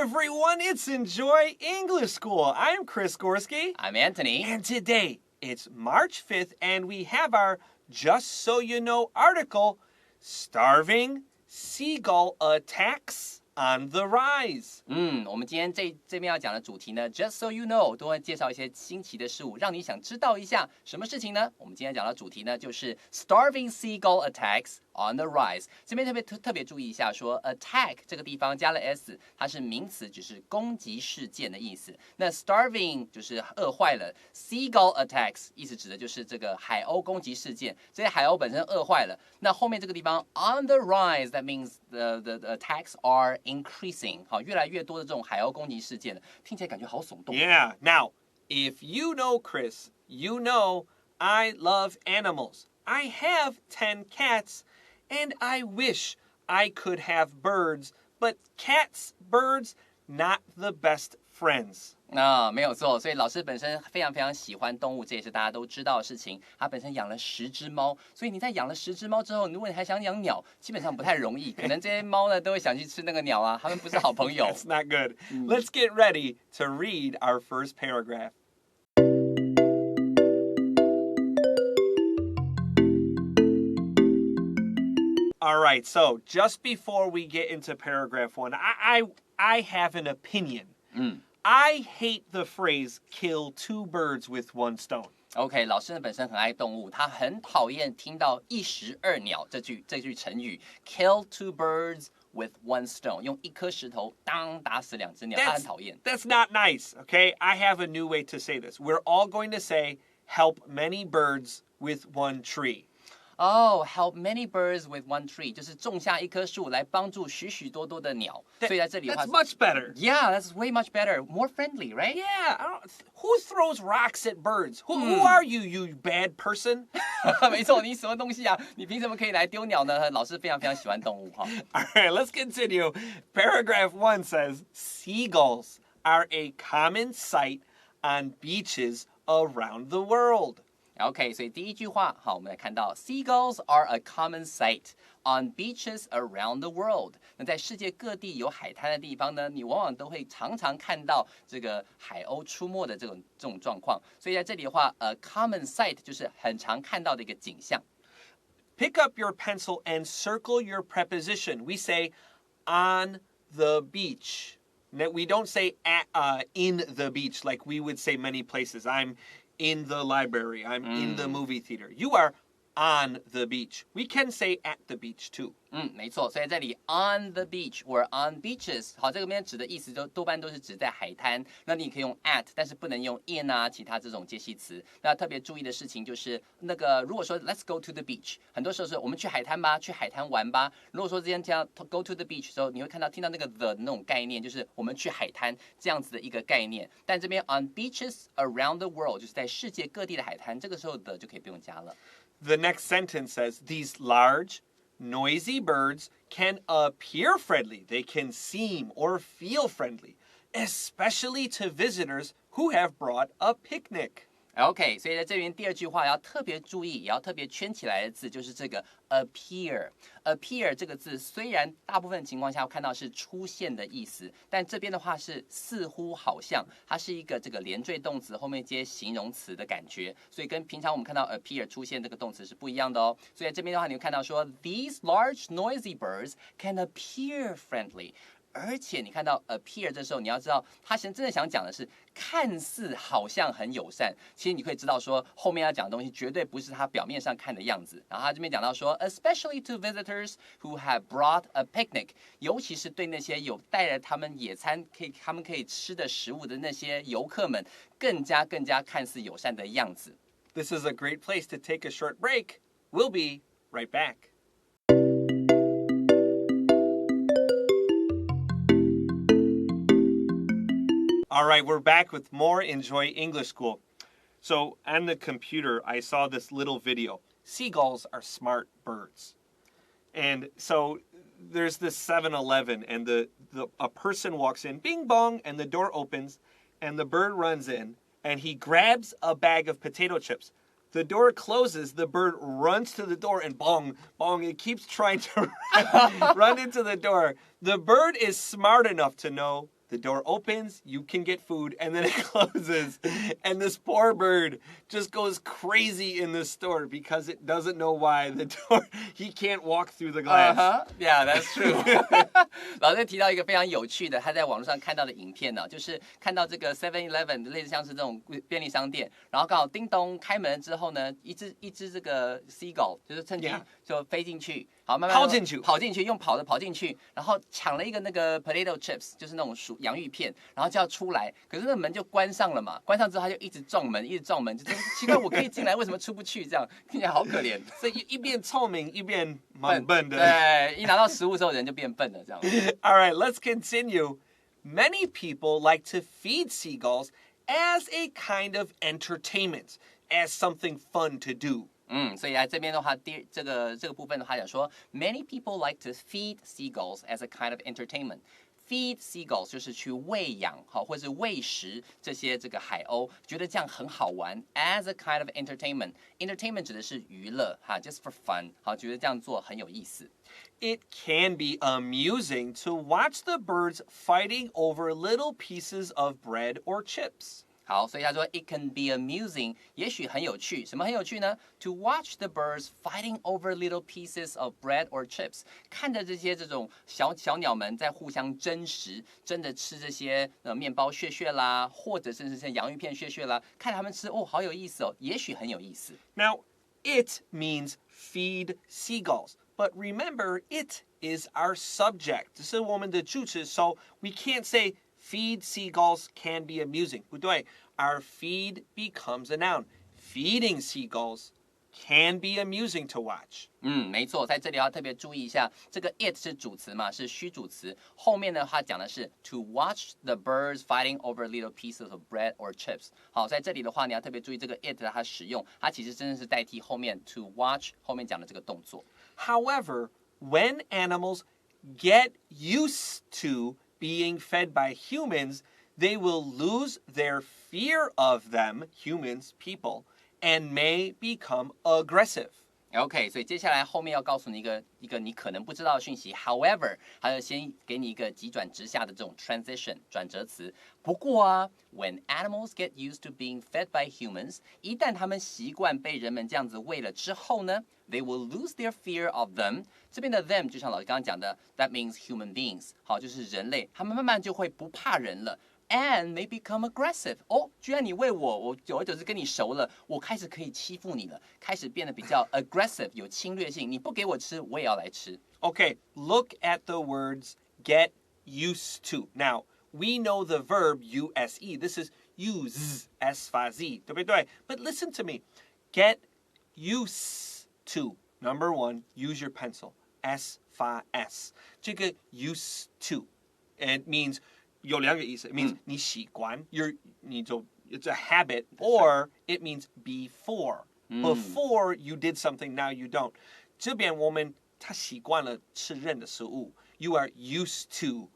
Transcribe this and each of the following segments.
everyone, it's Enjoy English School. I'm Chris Gorski. I'm Antony. And today, it's March 5th, and we have our Just So You Know article, Starving Seagull Attacks on the Rise. 我们今天这边要讲的主题呢 ，Just so you know， 都会介绍一些新奇的事物，让你想知道一下什么事情呢？我们今天讲的主题呢，就是 Starving Seagull Attacks on the Rise。这边特别注意一下说，attack 这个地方加了 s， 它是名词，只是攻击事件的意思。那 starving 就是饿坏了 ，seagull attacks 意思指的就是这个海鸥攻击事件，这些海鸥本身饿坏了。那后面这个地方 on the rise，that means the attacks are increasing， 好，越来越多的这种海鸥攻击事件了，听起来感觉好耸动。Yeah. Now, if you know Chris, you know I love animals. I have 10 cats, and I wish I could have birds, but cats, birds, not the best friends. 没有错，所以老师本身非常喜欢动物，这也是大家都知道的事情。他本身养了10只猫，所以你在养了10只猫之后，如果你还想养鸟，基本上不太容易。可能这些猫呢都会想去吃那个鸟啊，它们不是好朋友。That's not good. Let's get ready to read our first paragraph. All right, so just before we get into paragraph 1, I have an opinion. I hate the phrase kill 2 birds with 1 stone. OK， 老师呢本身很爱动物，他很讨厌听到一石二鸟这句成语 ，kill 2 birds with 1 stone， 用1颗石头打死2只鸟，他很讨厌。That's not nice, okay? I have a new way to say this. We're all going to say help many birds with 1 tree. Help many birds with 1 tree， 就是种下1棵树来帮助许多的鸟。所以在这里的话 That's much better. Yeah, that's way much better. More friendly, right? Yeah. Who throws rocks at birds? Who are you, you bad person? 没错，你什么东西啊？你凭什么可以来丢鸟呢？老师非常喜欢动物哈。All right, let's continue. Paragraph 1 says, Seagulls are a common sight on beaches around the world. OK， 所以第一句话，好，我们来看到 Seagulls are a common sight on beaches around the world。那在世界各地有海滩的地方呢，你往往都会常看到这个海鸥出没的这种状况。所以在这里的话，a common sight 就是很常看到的一个景象。Pick up your pencil and circle your preposition. We say on the beach. We don't say in the beach like we would say many places. I'm in the library. I'm in the movie theater. You are on the beach. We can say at the beach too. 没错，所以这里 on the beach or on beaches， 好，这边指的意思多半都是指在海滩。那你可以用 at， 但是不能用 in 啊，其他这种介系词。那特别注意的事情就是那个，如果说 let's go to the beach， 很多时候是我们去海滩吧，去海滩玩吧。如果说之前听到 go to the beach 的时候，你会听到那个 the 那种概念，就是我们去海滩这样子的一个概念。但这边 on beaches around the world 就是在世界各地的海滩，这个时候的就可以不用加了。The next sentence says, these large, noisy birds can appear friendly. They can seem or feel friendly, especially to visitors who have brought a picnic. OK， 所以在这边第二句话要特别注意，也要特别圈起来的字就是这个 appear。appear 这个字虽然大部分情况下看到是出现的意思，但这边的话是似乎好像，它是一个这个连缀动词后面接形容词的感觉，所以跟平常我们看到 appear 出现这个动词是不一样的哦。所以在这边的话，你会看到说 these large noisy birds can appear friendly。而且你看到 appear 这时候，你要知道，他真的想讲的是看似好像很友善，其实你会知道说后面要讲的东西绝对不是他表面上看的样子。然后他这边讲到说 ，especially to visitors who have brought a picnic， 尤其是对那些有带来他们野餐他们可以吃的食物的那些游客们，更加看似友善的样子。This is a great place to take a short break. We'll be right back. All right, we're back with more Enjoy English School. So on the computer, I saw this little video. Seagulls are smart birds. And so there's this 7-Eleven, and a person walks in, bing bong, and the door opens, and the bird runs in, and he grabs a bag of potato chips. The door closes, the bird runs to the door, and bong, bong, it keeps trying to run into the door. The bird is smart enough to know The door opens, you can get food, and then it closes. And this poor bird just goes crazy in the store because it doesn't know why the door, he can't walk through the glass. Yeah, that's true. 老师提到一个非常有趣的，他在网络上看到的影片呢，就是看到这个 7-Eleven 类似像是这种便利商店，然后刚好叮咚开门之后呢，一只这个 Seagull 就是趁机就飞进去，好慢慢跑进去，用跑的跑进去，然后抢了一个那个 potato chips， 就是那种洋芋片，然后就要出来，可是那门就关上了嘛，关上之后他就一直撞门，就是奇怪，我可以进来，为什么出不去？这样听起来好可怜。所以一边聪明一边蛮笨的。对，一拿到食物之后人就变笨了，这样。All right, let's continue. Many people like to feed seagulls as a kind of entertainment, as something fun to do. 所以这边的话，这个部分的话讲说 ，many people like to feed seagulls as a kind of entertainment. Feed seagulls 就是去喂养，好，或是喂食这些这个海鸥，觉得这样很好玩。As a kind of entertainment 指的是娱乐，哈 ，just for fun， 好，觉得这样做很有意思。It can be amusing to watch the birds fighting over little pieces of bread or chips. 好，所以他说 it can be amusing， 也许很有趣。什么很有趣呢 ？To watch the birds fighting over little pieces of bread or chips， 看着这些这种小鸟们在互相争食，争着吃这些面包屑啦，或者甚至是洋芋片屑啦，看他们吃哦，好有意思哦，也许很有意思。Now, it means feed seagulls, but remember, it is our subject. 这是我们的主词 so we can't say feed seagulls can be amusing. 不对 Our feed becomes a noun. Feeding seagulls can be amusing to watch. 没错，在这里要特别注意一下，这个 it 是主词嘛，是虚主词。后面呢，它讲的是 to watch the birds fighting over little pieces of bread or chips。好，在这里的话，你要特别注意这个 it 它使用，它其实真的是代替后面 to watch 后面讲的这个动作。However, when animals get used to being fed by humans, they will lose their fear of them, humans, people, and may become aggressive. OK， 所以接下来后面要告诉你一个你可能不知道的讯息。However， 还要先给你一个急转直下的这种 transition 转折词。不过啊 ，when animals get used to being fed by humans， 一旦他们习惯被人们这样子喂了之后呢 ，they will lose their fear of them。这边的 them 就像老师刚刚讲的 ，that means human beings， 好，就是人类，他们慢慢就会不怕人了。And may become aggressive. 哦，居然你喂我，我久而久之跟你熟了，我开始可以欺负你了，开始变得比较 aggressive， 有侵略性。你不给我吃，我也要来吃。Okay, look at the words get used to. Now, we know the verb use. This is use, s 发 z, 对不对？ But listen to me. Get used to. Number one, use your pencil. S 发 s. 这个 used to. It means有两个意思 It means 你习惯 it's a habit or it means before. Before you did something, now you don't. 这边我们他习惯了吃人的食物 You are used to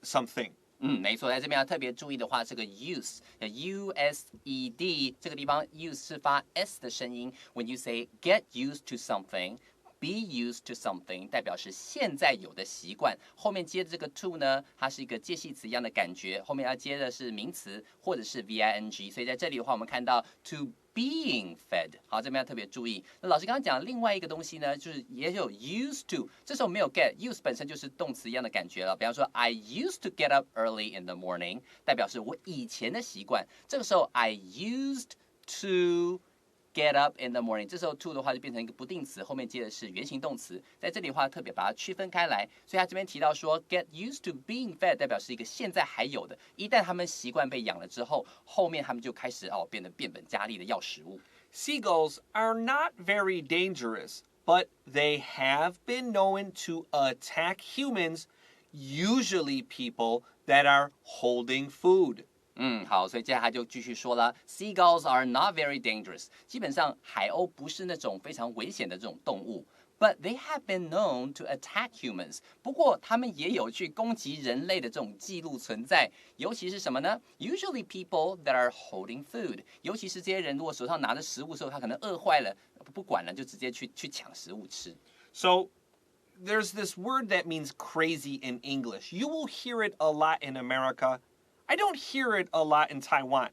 something. 没错，在这边要特别注意的话，这个 used 这个地方 use 是发 s 的声音。When you say get used to something。Be used to something 代表是现在有的习惯，后面接的这个 to 呢，它是一个介系词一样的感觉，后面要接的是名词或者是 VING， 所以在这里的话，我们看到 to being fed， 好，这边要特别注意。那老师刚刚讲另外一个东西呢，就是也有 used to， 这时候没有 get，use 本身就是动词一样的感觉了。比方说 I used to get up early in the morning， 代表是我以前的习惯，这个时候 I used to get up in the morning， 这时候 to 的话就变成一个不定词，后面接的是原形动词，在这里的话特别把它区分开来，所以他这边提到说 get used to being fed 代表是一个现在还有的，一旦他们习惯被养了之后，后面他们就开始变得变本加厉的要食物。Seagulls are not very dangerous, but they have been known to attack humans, usually people that are holding food. 好，所以接下来他就继续说了 ，Seagulls are not very dangerous。基本上海鸥不是那种非常危险的这种动物 ，but they have been known to attack humans。不过他们也有去攻击人类的这种记录存在，尤其是什么呢 ？Usually people that are holding food， 尤其是这些人如果手上拿着食物的时候，他可能饿坏了，不管了，就直接去抢食物吃。So there's this word that means crazy in English. You will hear it a lot in America. I don't hear it a lot in Taiwan.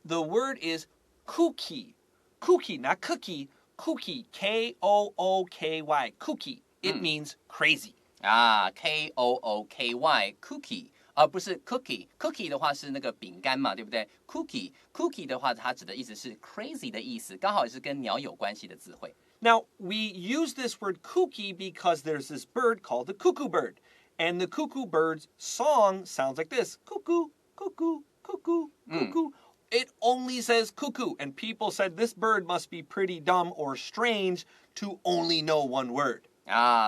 The word is kooky. Kooky, not cookie. Kooky, K-O-O-K-Y. Kooky. It means crazy. K-O-O-K-Y, cookie. 而不是 cookie 的话是那个饼干嘛，对不对 cookie 的话它指的意思是 crazy 的意思，刚好也是跟鸟有关系的词汇。Now, we use this word kooky because there's this bird called the cuckoo bird. And the cuckoo bird's song sounds like this. Cuckoo, cuckoo, cuckoo, cuckoo. It only says cuckoo. And people said this bird must be pretty dumb or strange to only know one word.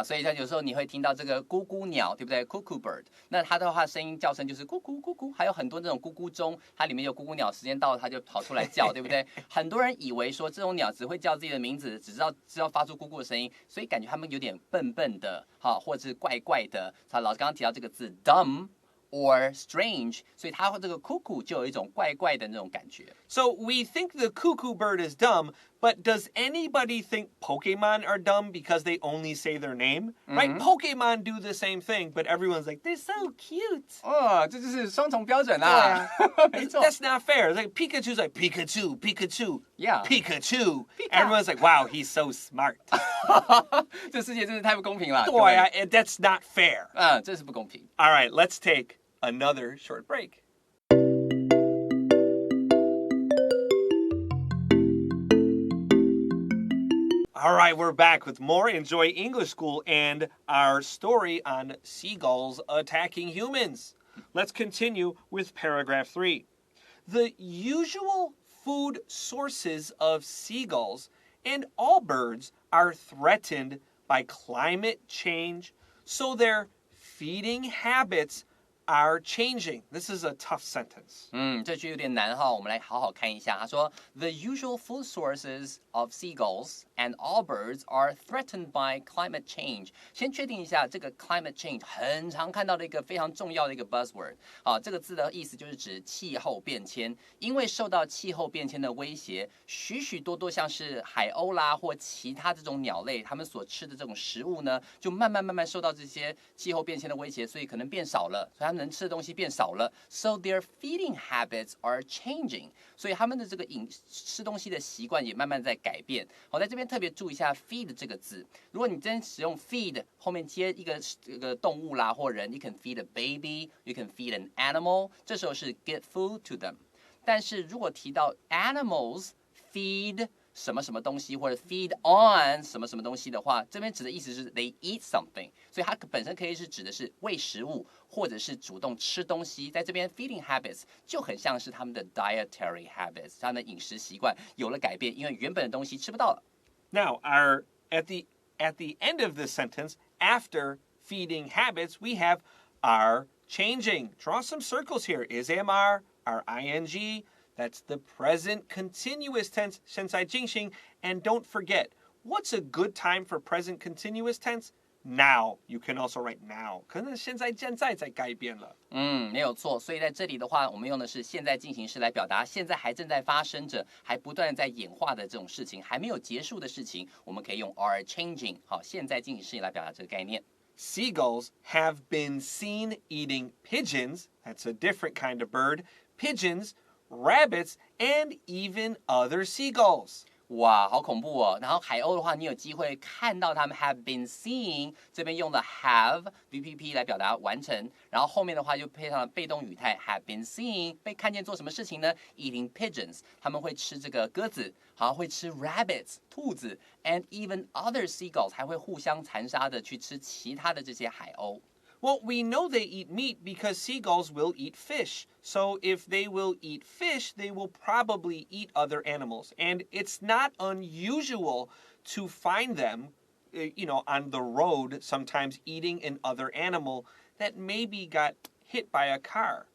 所以像有时候你会听到这个咕咕鸟，对不对 ？Cuckoo bird， 那它的话声音叫声就是咕咕咕咕，还有很多那种咕咕钟，它里面有咕咕鸟，时间到了它就跑出来叫，对不对？很多人以为说这种鸟只会叫自己的名字，只知道发出咕咕的声音，所以感觉它们有点笨笨的，或者是怪怪的。老师刚刚提到这个字 dumb。or strange, 所以它这个 cuckoo 就有一种怪怪的那种感觉。So we think the cuckoo bird is dumb, but does anybody think Pokemon are dumb because they only say their name? Right? Pokemon do the same thing, but everyone's like, they're so cute. 这就是双重标准啦。没错 That's not fair. It's like Pikachu's like, Pikachu, Pikachu, Yeah. Pikachu. Everyone's like, wow, he's so smart. 这世界真是太不公平了。对啊, that's not fair. 这是不公平。All right, let's take another short break. All right, we're back with more Enjoy English School and our story on seagulls attacking humans. Let's continue with paragraph 3. The usual food sources of seagulls and all birds are threatened by climate change, so their feeding habits are changing. This is a tough sentence. 这句有点难哈，我们来好好看一下。他说 ，The usual food sources of seagulls and all birds are threatened by climate change。先确定一下，这个 climate change 很常看到的一个非常重要的一个 buzzword。这个字的意思就是指气候变迁。因为受到气候变迁的威胁，许许多多像是海鸥啦或其他这种鸟类，它们所吃的这种食物呢，就慢慢受到这些气候变迁的威胁，所以可能变少了，所以它们能吃的东西变少了。So their feeding habits are changing。所以他们的这个吃东西的习惯也慢慢在改变。在这边特别注意一下 feed 这个字。如果你真使用 feed 后面接一个动物啦或人 ，you can feed a baby, you can feed an animal， 这时候是 give food to them。但是如果提到 animals feed 什么什么东西，或者 feed on 什么什么东西的话，这边指的意思是 they eat something， 所以它本身可以是指的是喂食物，或者是主动吃东西。在这边 feeding habits 就很像是他们的 dietary habits， 他们的饮食习惯有了改变，因为原本的东西吃不到了。Now, at the end of this sentence, after feeding habits, we have are changing. Draw some circles here. Is are ing. That's the present continuous tense, 现在进行. And don't forget, what's a good time for present continuous tense? Now. You can also write now. 可能现在在改变了。没有错。所以在这里的话，我们用的是现在进行式来表达现在还正在发生着，还不断在演化的这种事情，还没有结束的事情，我们可以用 are changing 现在进行式来表达这个概念。Seagulls have been seen eating pigeons. That's a different kind of bird. Pigeons, rabbits, and even other seagulls. 哇，好恐怖哦！然后海鸥的话，你有机会看到它们 have been seen， 这边用了 have VPP 来表达完成，然后后面的话就配上了被动语态 have been seen， 被看见做什么事情呢 ？Eating pigeons， 他们会吃这个鸽子，会吃 rabbits 兔子 ，and even other seagulls 还会互相残杀的去吃其他的这些海鸥。Well, we know they eat meat because seagulls will eat fish. So if they will eat fish, they will probably eat other animals. And it's not unusual to find them, on the road, sometimes eating an other animal that maybe got hit by a car.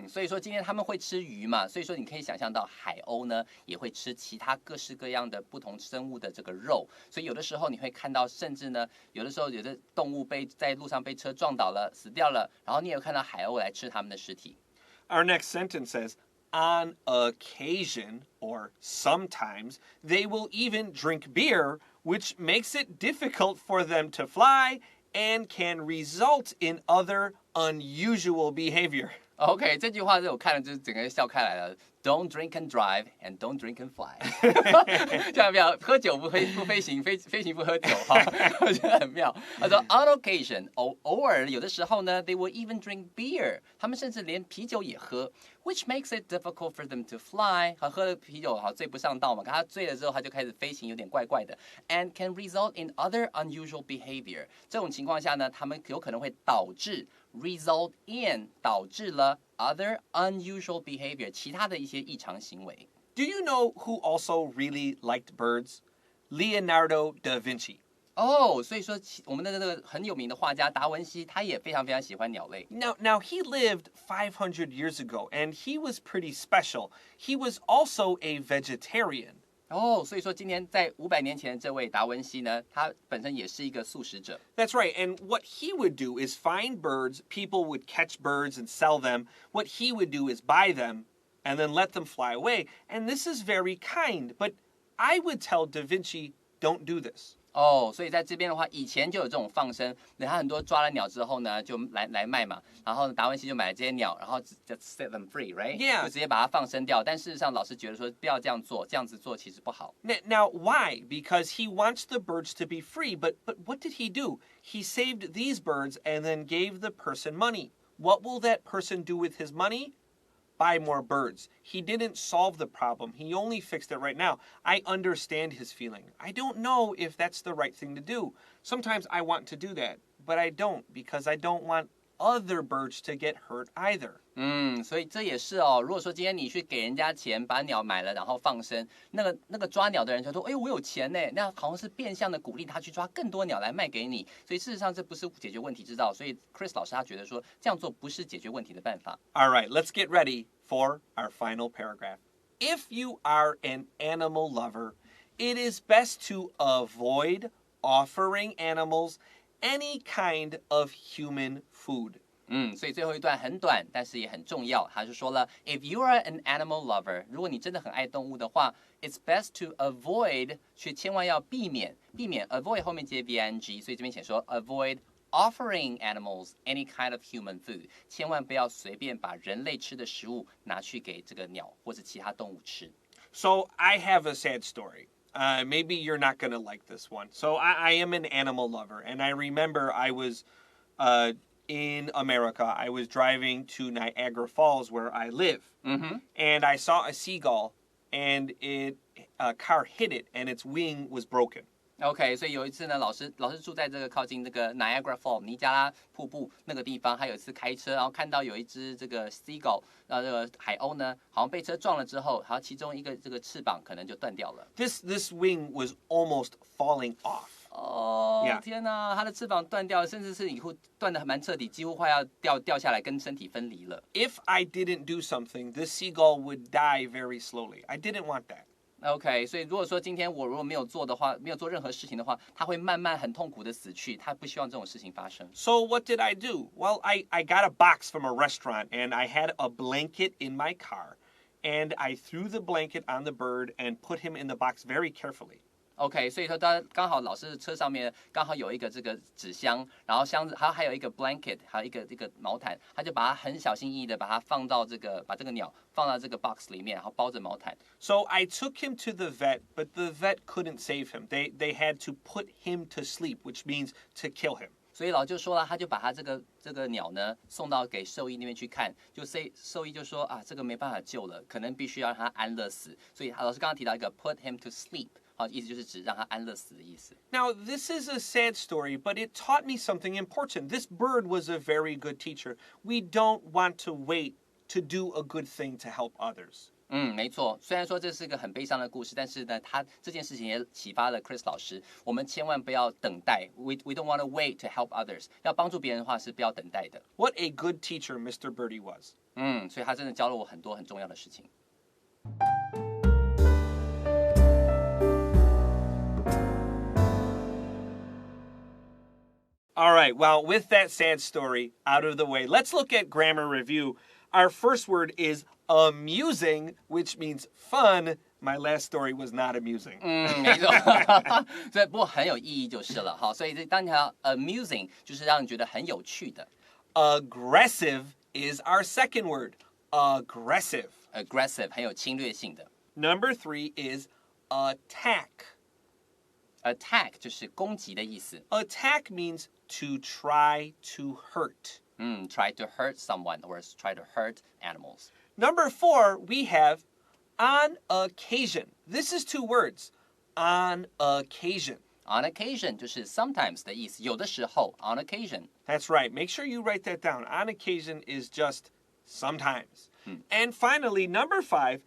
所以说今天他们会吃鱼嘛，所以说你可以想象到海鸥呢也会吃其他各式各样的不同生物的这个肉，所以有的时候你会看到，甚至呢有的时候有的动物在路上被车撞倒了，死掉了，然后你也有看到海鸥来吃它们的尸体。Our next sentence says, on occasion or sometimes, they will even drink beer which makes it difficult for them to fly and can result in other unusual behavior. OK， 这句话是我看了就是整个笑开来了。Don't drink and drive, and don't drink and fly 。这样妙，喝酒不飞行，飞行不喝酒哈，我觉得很妙。他说 On occasion， 偶尔有的时候呢 ，they will even drink beer， 他们甚至连啤酒也喝 ，which makes it difficult for them to fly。喝了啤酒好醉不上道嘛，可他醉了之后他就开始飞行，有点怪怪的。And can result in other unusual behavior。这种情况下呢，他们有可能会导致 result in 导致了 other unusual behavior 其他的一些异常行为。Do you know who also really liked birds? Leonardo da Vinci. 哦，所以说我们的这个很有名的画家达文西，他也非常非常喜欢鸟类。Now he lived 500 years ago, and he was pretty special. He was also a vegetarian. 哦，所以说今年在500年前的这位达文西呢，他本身也是一个素食者。That's right, and what he would do is find birds, people would catch birds and sell them. What he would do is buy them and then let them fly away, and this is very kind, but I would tell Da Vinci, don't do this. 哦，所以在这边的话，以前就有这种放生，他很多抓了鸟之后呢，就来卖嘛。然后达文西就买了这些鸟，然后就 set them free, right? Yeah. 就直接把它放生掉。但事实上，老师觉得说不要这样做，这样子做其实不好。Now, why? Because he wants the birds to be free, but what did he do? He saved these birds and then gave the person money. What will that person do with his money? Buy more birds. He didn't solve the problem. He only fixed it right now. I understand his feeling. I don't know if that's the right thing to do. Sometimes I want to do that, but I don't because I don't want other birds to get hurt either. 所以这也是哦。如果说今天你去给人家钱，把鸟买了，然后放生，那个抓鸟的人就说：“哎，我有钱呢。”那好像是变相的鼓励他去抓更多鸟来卖给你。所以事实上这不是解决问题之道。所以 Chris 老师他觉得说这样做不是解决问题的办法。All right, let's get ready for our final paragraph. If you are an animal lover, it is best to avoid offering animals any kind of human food. 所以最后一段很短，但是也很重要。他就说了 ，If you are an animal lover， 如果你真的很爱动物的话 ，it's best to avoid， 却千万要避免 avoid 后面接 ving， 所以这边写说 avoid offering animals any kind of human food， 千万不要随便把人类吃的食物拿去给这个鸟或者其他动物吃。So I have a sad story. Maybe you're not going to like this one. So I am an animal lover, and I remember I was in America. I was driving to Niagara Falls, where I live, and I saw a seagull, and a car hit it, and its wing was broken. OK， 所以有一次呢，老师住在这个靠近这个 Niagara Falls 尼加拉瀑布那个地方，他有一次开车，然后看到有一只这个 Seagull， 这个海鸥呢，好像被车撞了之后，好像其中一个这个翅膀可能就断掉了。This wing was almost falling off. 哦，天哪，它的翅膀断掉了，甚至是以后断得蛮彻底，几乎快要掉下来，跟身体分离了。If I didn't do something, this seagull would die very slowly. I didn't want that. OK， 所以如果说今天我如果没有做的话，没有做任何事情的话，他会慢慢很痛苦的死去。他不希望这种事情发生。So what did I do? Well, I got a box from a restaurant, and I had a blanket in my car, and I threw the blanket on the bird and put him in the box very carefully. OK， 所以说刚好老师的车上面刚好有一个这个纸箱，然后箱子还有一个 blanket， 还有一个毛毯，他就把它很小心翼翼的把它放到把这个鸟放到这个 box 里面，然后包着毛毯。So I took him to the vet, but the vet couldn't save him. They had to put him to sleep, which means to kill him. 所以老就说了，他就把他这个鸟呢送到给兽医那边去看，就兽医就说啊，这个没办法救了，可能必须要让他安乐死。所以老师刚刚提到一个 put him to sleep。好，意思就是指让他安乐死的意思。Now, this is a sad story, but it taught me something important. This bird was a very good teacher. We don't want to wait to do a good thing to help others. 没错。虽然说这是个很悲伤的故事，但是呢，他这件事情也启发了 Chris 老师。我们千万不要等待。We don't want to wait to help others. 要帮助别人的话是不要等待的。What a good teacher Mr. Birdie was. 所以他真的教了我很多很重要的事情。All right, well, with that sad story out of the way, let's look at grammar review. Our first word is amusing, which means fun. My last story was not amusing. 没错，所以不过很有意义就是了。好，所以当你要 amusing 就是让你觉得很有趣的。Aggressive is our second word. Aggressive. Aggressive 很有侵略性的。Number 3 is attack. Attack 就是攻击的意思。Attack means to try to hurt. Try to hurt someone or try to hurt animals. Number 4, we have on occasion. This is 2 words. On occasion. On occasion 就是 sometimes 的意思，有的时候 on occasion. That's right. Make sure you write that down. On occasion is just sometimes. And finally, number 5,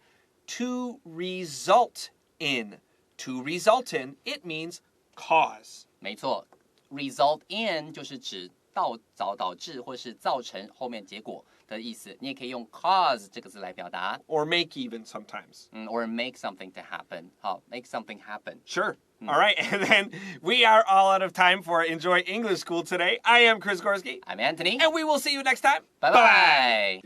to result in. To result in, it means cause. 没错 ，result in 就是指导致或是造成后面结果的意思。你也可以用 cause 这个字来表达。Or make even sometimes. Or make something to happen. 好 ，make something happen. Sure. All right. And then we are all out of time for Enjoy English School today. I am Chris Gorski. I'm Anthony. And we will see you next time. Bye bye.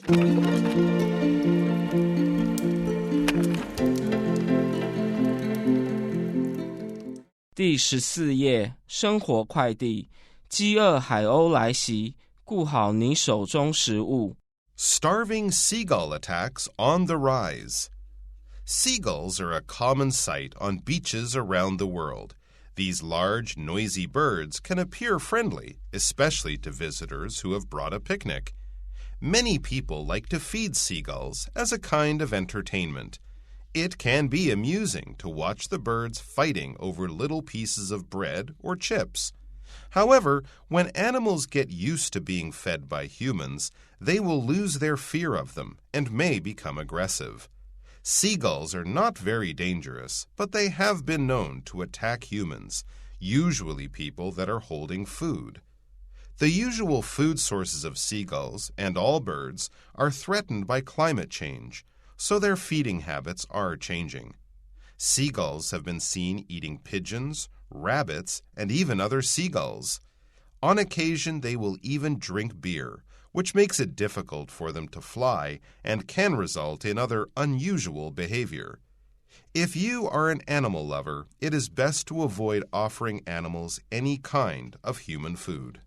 第14页，生活快递，饥饿海鸥来袭，顾好你手中食物。Starving seagull attacks on the rise. Seagulls are a common sight on beaches around the world. These large, noisy birds can appear friendly, especially to visitors who have brought a picnic. Many people like to feed seagulls as a kind of entertainment. It can be amusing to watch the birds fighting over little pieces of bread or chips. However, when animals get used to being fed by humans, they will lose their fear of them and may become aggressive. Seagulls are not very dangerous, but they have been known to attack humans, usually people that are holding food. The usual food sources of seagulls and all birds are threatened by climate change, so their feeding habits are changing. Seagulls have been seen eating pigeons, rabbits, and even other seagulls. On occasion, they will even drink beer, which makes it difficult for them to fly and can result in other unusual behavior. If you are an animal lover, it is best to avoid offering animals any kind of human food.